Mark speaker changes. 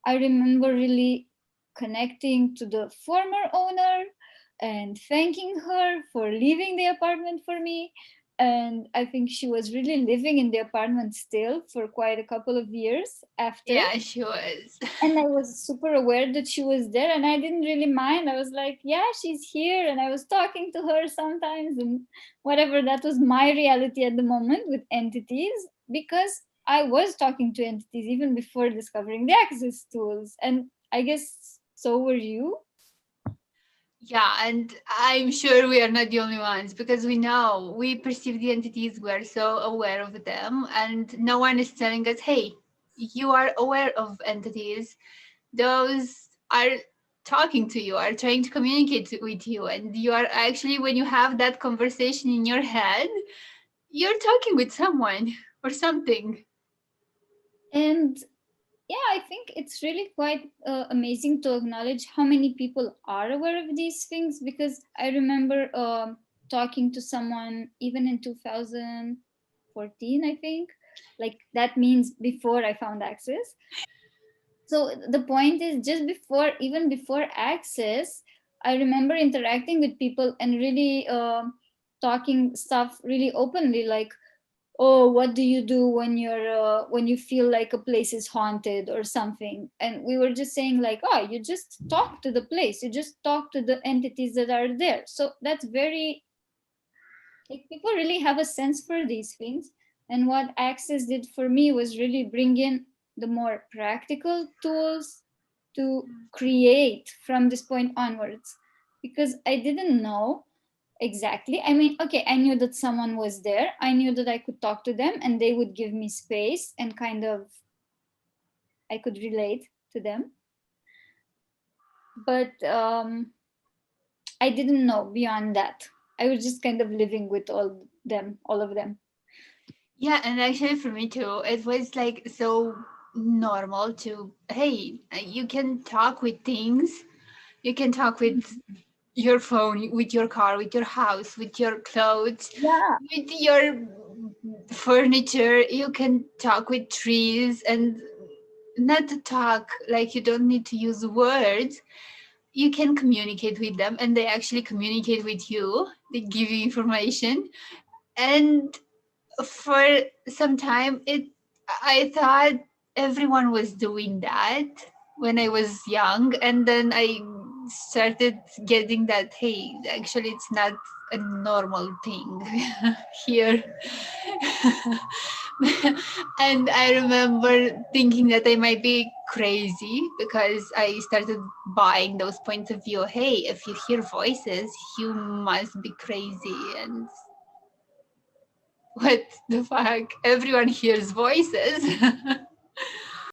Speaker 1: I remember really connecting to the former owner and thanking her for leaving the apartment for me. And I think she was really living in the apartment still for quite a couple of years after.
Speaker 2: Yeah, she was.
Speaker 1: And I was super aware that she was there, and I didn't really mind. I was like, yeah, she's here, and I was talking to her sometimes, and whatever. That was my reality at the moment with entities, because I was talking to entities even before discovering the access tools. And I guess so were you.
Speaker 2: Yeah, and I'm sure we are not the only ones because we know we perceive the entities, we're so aware of them, and no one is telling us, hey, you are aware of entities. Those are talking to you, are trying to communicate with you, and you are actually, when you have that conversation in your head, you're talking with someone or something.
Speaker 1: And yeah, I think it's really quite amazing to acknowledge how many people are aware of these things, because I remember talking to someone even in 2014, I think. Like, that means before I found access. So the point is, just before, even before access, I remember interacting with people and really talking stuff really openly, like, oh, what do you do when you feel like a place is haunted or something? And we were just saying like, oh, you just talk to the place, you just talk to the entities that are there. So that's very, like, people really have a sense for these things. And what access did for me was really bring in the more practical tools to create from this point onwards, because I didn't know exactly. I mean, okay, I knew that someone was there. I knew that I could talk to them and they would give me space, and kind of I could relate to them. But I didn't know beyond that. I was just kind of living with all of them.
Speaker 2: Yeah, and actually for me too, it was like so normal to, hey, you can talk with things. You can talk with your phone, with your car, with your house, with your clothes,
Speaker 1: Yeah.
Speaker 2: with your furniture. You can talk with trees, and not to talk like you don't need to use words. You can communicate with them, and they actually communicate with you. They give you information. And for some time, it I thought everyone was doing that when I was young, and then I started getting that, hey, actually it's not a normal thing here. And I remember thinking that I might be crazy because I started buying those points of view. Hey, if you hear voices, you must be crazy. And what the fuck? Everyone hears voices.